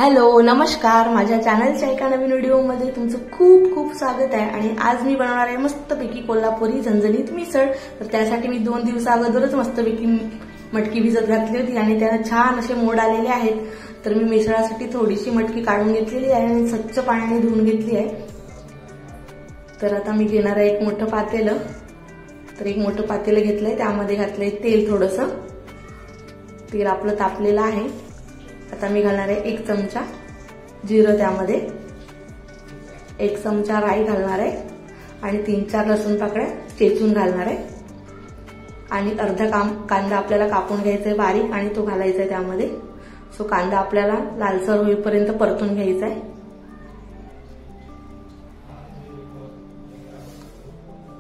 Hello नमस्कार, माझ्या चॅनलच्या एका नवीन व्हिडिओमध्ये तुमचं खूप खूप स्वागत आहे। आणि आज मी बनवणार आहे मस्तपैकी कोल्हापुरी झणझणीत मिसळ। तर त्यासाठी मी 2 दिवस अगोदरच मस्तपैकी मटकी भिजत घातली होती आणि त्याला छान असे मोड आलेले आहेत। तर मी मिसळासाठी थोडीशी मटकी काढून घेतलेली आहे आणि स्वच्छ पाण्याने धुवून घेतली आहे। तर आता मी घेणार आहे एक मोठं पातेलं। तर एक मोठं पातेलं घेतलंय, त्यामध्ये घातलंय तेल थोडंसं। तेल आपलं तापलेलं आहे। आता मी घालणार आहे 1 चमचा जिरं, त्यामध्ये 1 चमचा राई घालणार आहे आणि 3-4 लसूण पाकळ्या चेचून घालणार आहे आणि अर्धा कांदा आपल्याला कापून घ्यायचा आहे बारीक आणि तो घालायचा आहे त्यामध्ये। सो कांदा आपल्याला लालसर होईपर्यंत परतून घ्यायचा आहे।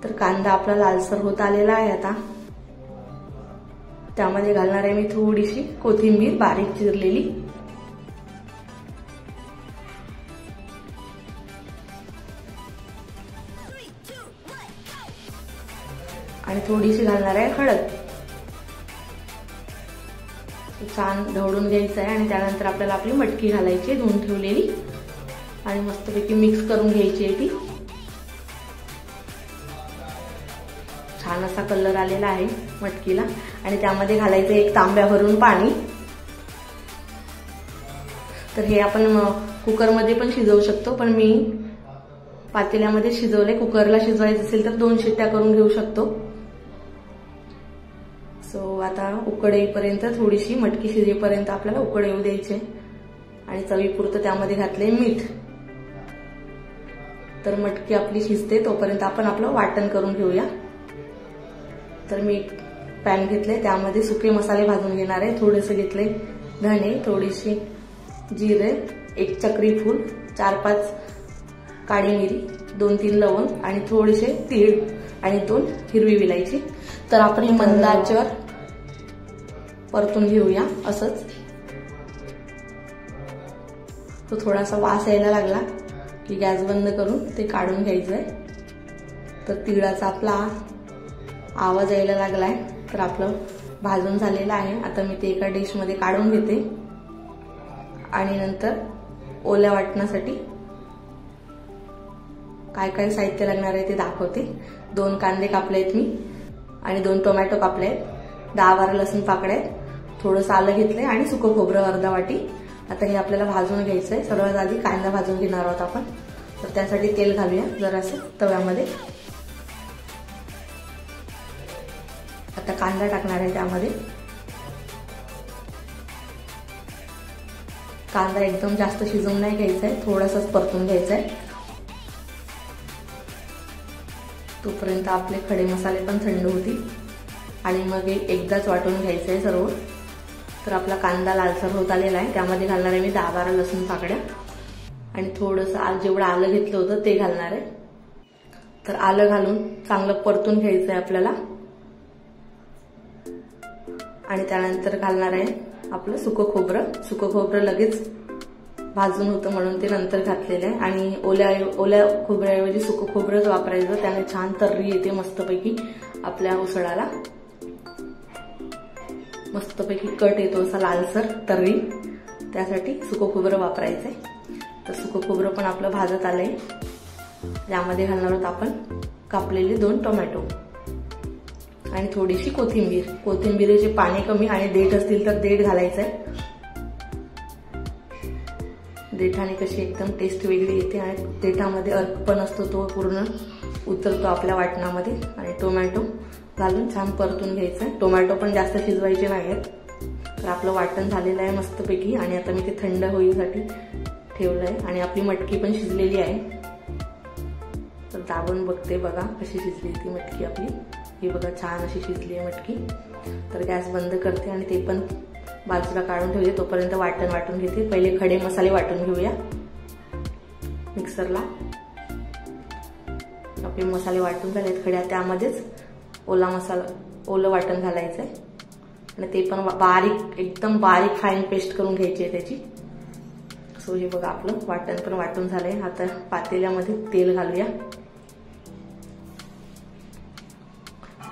तर कांदा आपला लालसर होत आलेला आहे। आता त्यामध्ये घालणार आहे मी थोडीशी कोथिंबीर बारीक चिरलेली आणि थोडीशी घालणार आहे हळद। छान ढवळून घ्यायचं आहे आणि त्यानंतर आपल्याला आपली मटकी घालायची आहे धुवून ठेवलेली आणि मस्तपैकी मिक्स करून घ्यायची आहे ती। छान असा कलर आलेला आहे मटकीला आणि त्यामध्ये घालायचं 1 तांब्या भरून पाणी। तर हे आपण कुकरमध्ये पण शिजवू शकतो, पण मी पातेल्यामध्ये शिजवले। कुकरला शिजवायचं असेल तर 2 शिट्ट्या करून घेऊ शकतो। सो आता उकड येईपर्यंत, थोडीशी मटकी शिजेपर्यंत आपल्याला उकड येऊ द्यायचे आणि चवीपुरतं त्यामध्ये घातले मीठ। तर मटकी आपली शिजते तोपर्यंत आपण आपलं वाटण करून घेऊया। तर मी एक पॅन घेतले, त्यामध्ये सुके मसाले भाजून घेणार आहे। थोडेसे घेतले धने, थोडीशी जिरे, 1 चक्री फूल, 4-5 काळी मिरी, 2-3 लवंग आणि थोडेसे तीळ आणि 2 हिरवी विलायची। तर आपण हे मंद आचेवर परतून घेऊया असंच। तो थोडासा वास यायला लागला की गॅस बंद करून ते काढून घ्यायचं आहे। तर तिळाचा आपला आवाज यायला लागलाय, तर आपलं भाजून झालेलं आहे। आता मी ते एका डिश मध्ये काढून घेते आणि नंतर ओल्या वाटण्यासाठी काय काय साहित्य लागणार आहे ते दाखवते। 2 कांदे कापले आहेत मी आणि 2 टोमॅटो कापले आहेत, 10-12 लसूण पाकळ्या आहेत, थोडंसं आलं घेतलंय आणि सुकं खोबरं अर्धा वाटी। आता हे आपल्याला भाजून घ्यायचंय। सर्वात आधी कांदा भाजून घेणार आहोत आपण। तर त्यासाठी तेल घालूया जरासं तव्यामध्ये। आता कांदा टाकणार आहे त्यामध्ये। कांदा एकदम जास्त शिजवून नाही घ्यायचा आहे, थोडासाच परतून घ्यायचा आहे। तोपर्यंत आपले खडे मसाले पण थंड होतील आणि मग एकदाच वाटून घ्यायचं आहे सर्व। तर आपला कांदा लालसर होत आलेला आहे, त्यामध्ये घालणार आहे मी 10-12 लसूण पाकळ्या आणि थोडंसं जेवढं आलं घेतलं होतं ते घालणार आहे। तर आलं घालून चांगलं परतून घ्यायचं आहे आपल्याला आणि त्यानंतर घालणार आहे आपलं सुकं खोबरं। सुकं खोबरं लगेच भाजून होतं म्हणून ते नंतर घातलेलं आहे आणि ओल्या खोबऱ्याऐवजी सुकं खोबरंच वापरायचं, त्याने छान तर्री येते मस्तपैकी आपल्या उसळाला। मस्तपैकी कट येतो असा लालसर तर्री, त्यासाठी सुकं खोबरं वापरायचंय। तर सुकं खोबरं पण आपलं भाजत आलंय। यामध्ये घालणार आहोत आपण कापलेले 2 टोमॅटो आणि थोडीशी कोथिंबीर। कोथिंबीरचे पाणी कमी आणि देठ असतील तर देठ घालायचंय। देठाने कशी एकदम टेस्ट वेगळी येते आणि देठामध्ये अर्क पण असतो, तो पूर्ण उतरतो आपल्या वाटणामध्ये। आणि टोमॅटो घालून छान परतून घ्यायचंय। टोमॅटो पण जास्त शिजवायचे नाहीत। तर आपलं वाटण झालेलं आहे मस्तपैकी आणि आता मी ते थंड होईसाठी ठेवलंय आणि आपली मटकी पण शिजलेली आहे। तर दाबून बघते बघा कशी शिजली ती मटकी आपली। ही बघा छान अशी शिजली आहे मटकी। तर गॅस बंद करते आणि ते पण बाजूला काढून ठेवते। तोपर्यंत वाटण वाटून घेते। पहिले खडे मसाले वाटून घेऊया मिक्सरला। आपले मसाले वाटून झालेत खड्या, त्यामध्येच ओलं वाटण घालायचंय आणि ते पण बारीक, एकदम बारीक फाईन पेस्ट करून घ्यायची आहे त्याची। सो हे बघा आपलं वाटण पण वाटून झालंय। आता पातेल्यामध्ये तेल घालूया।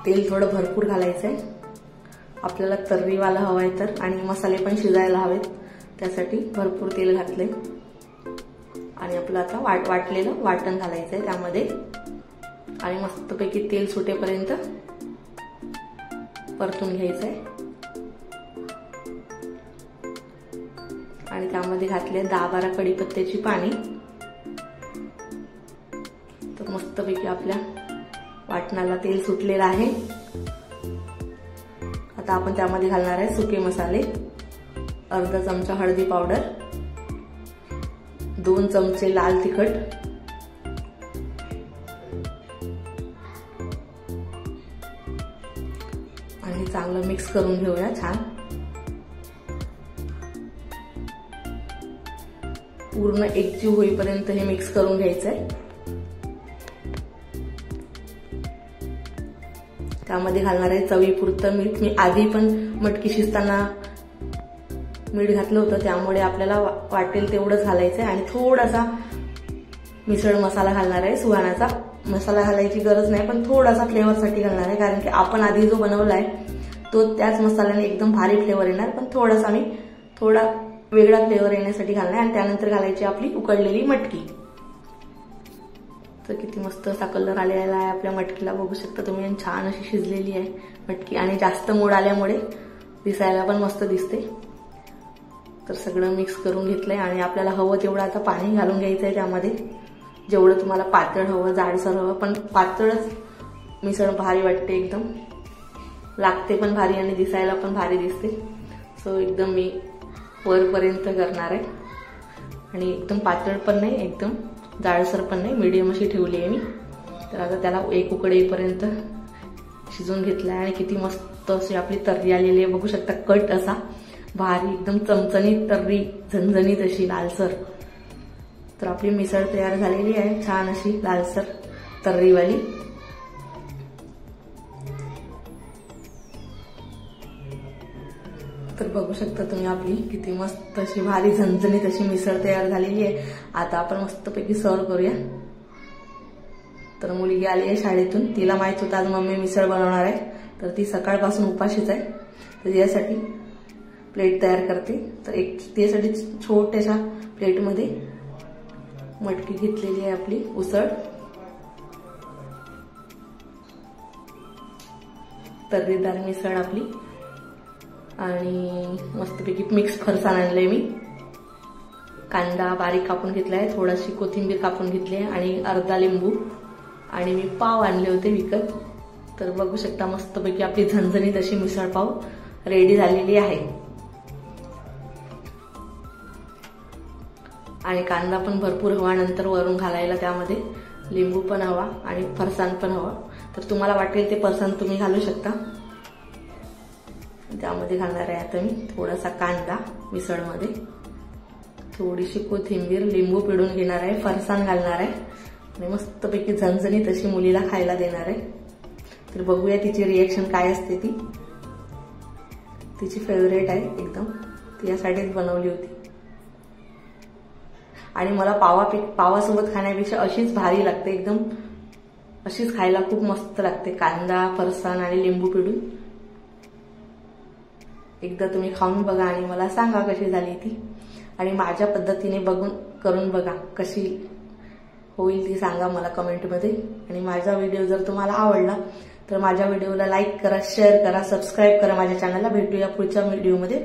तेल थोडं भरपूर घालायचंय। आपल्याला तर्रीवाला हवाय तर, आणि मसाले पण शिजायला हवेत, त्यासाठी भरपूर तेल घातले आणि आपलं आता वाटलेलं वाटण घालायचंय त्यामध्ये आणि मस्तपैकी तेल सुटेपर्यंत परतून घ्यायचंय आणि त्यामध्ये घातले 10-12 कढीपत्त्याची पाने। तर मस्तपैकी आपल्या वाटणाला तेल सुटलेलं आहे। आता आपण त्यामध्ये घालणार आहे सुके मसाले, अर्धा चमचा हळदी पावडर, 2 चमचे लाल तिखट, आणि चांगलं मिक्स करून घेऊया छान। पूर्ण एकजीव होईपर्यंत हे मिक्स करून घ्यायचंय। त्यामध्ये घालणार आहे चवीपुरतं मीठ। मी आधी पण मटकी शिजताना मीठ घातलं होतं, त्यामुळे आपल्याला वाटेल तेवढंच घालायचंय आणि थोडासा मिसळ मसाला घालणार आहे। सुहानाचा मसाला घालायची गरज नाही, पण थोडासा फ्लेवरसाठी घालणार आहे, कारण की आपण आधी जो बनवलाय तो त्याच मसाल्याने एकदम भारी फ्लेवर येणार, पण थोडासा मी थोडा वेगळा फ्लेवर येण्यासाठी घालणार आणि त्यानंतर घालायची आपली उकडलेली मटकी। तर किती मस्त असा कलर आलेला आहे आपल्या मटकीला, बघू शकता तुम्ही, छान अशी शिजलेली आहे मटकी आणि जास्त मोड आल्यामुळे दिसायला पण मस्त दिसते। तर सगळं मिक्स करून घेतलंय आणि आपल्याला हवं तेवढं आता पाणी घालून घ्यायचंय त्यामध्ये, जेवढं तुम्हाला पातळ हवं जाडसर हवं, पण पातळच मिसळ भारी वाटते, एकदम लागते पण भारी आणि दिसायला पण भारी दिसते। सो एकदम मी वरपर्यंत करणार आहे आणि एकदम पातळ पण नाही एकदम जाडसर पण नाही, मीडियम अशी ठेवली आहे मी। तर आता त्याला एक उकड येईपर्यंत शिजवून घेतलाय आणि किती मस्त अशी आपली तर्री आलेली आहे, बघू शकता, कट असा भारी एकदम चमचमीत तर्री, झणझणीत अशी लालसर। तर आपली मिसळ तयार झालेली आहे, छान अशी लालसर तर्रीवाली। तर बघू शकता तुम्ही आपली किती मस्त अशी भारी झणझणीत अशी मिसळ तयार झालेली आहे। आता आपण मस्तपैकी सर्व करूया। तर मुलगी आली आहे शाळेतून, तिला माहित होतं आज मम्मी मिसळ बनवणार आहे, तर ती सकाळपासून उपाशीच आहे, तर यासाठी प्लेट तयार करते। तर एक त्यासाठी छोट्याशा प्लेटमध्ये मटकी घेतलेली आहे आपली उसळ, तर्रीदार मिसळ आपली, आणि मस्तपैकी मिक्स फरसाण आणलंय मी, कांदा बारीक कापून घेतलाय, थोडीशी कोथिंबीर कापून घेतली आहे आणि अर्धा लिंबू, आणि मी पाव आणले होते विकत। तर बघू शकता मस्तपैकी आपली झणझणीत अशी मिसळ पाव रेडी झालेली आहे आणि कांदा पण भरपूर हवा, नंतर वरून घालायला त्यामध्ये लिंबू पण हवा आणि फरसाण पण हवा, तर तुम्हाला वाटेल ते फरसाण तुम्ही घालू शकता। त्यामध्ये घालणार आहे आता मी थोडासा कांदा मिसळमध्ये, थोडीशी कोथिंबीर, लिंबू पिळून घेणार आहे, फरसाण घालणार आहे आणि मस्तपैकी झणझणीत अशी मुलीला खायला देणार आहे। तर बघूया तिची रिएक्शन काय असते, तिची फेवरेट आहे एकदम, ती यासाठीच बनवली होती आणि मला पावासोबत खाण्यापेक्षा अशीच भारी लागते, एकदम अशीच खायला खूप मस्त लागते, कांदा फरसाण आणि लिंबू पिळून। एकदा तुम्ही खाऊन बघा आणि मला सांगा कशी झाली ती, आणि माझ्या पद्धतीने करून बघा, कशी होईल ती सांगा मला कमेंटमध्ये। आणि माझा व्हिडिओ जर तुम्हाला आवडला तर माझ्या व्हिडिओला लाईक करा, शेअर करा, सबस्क्राईब करा माझ्या चॅनलला। भेटूया पुढच्या व्हिडिओमध्ये।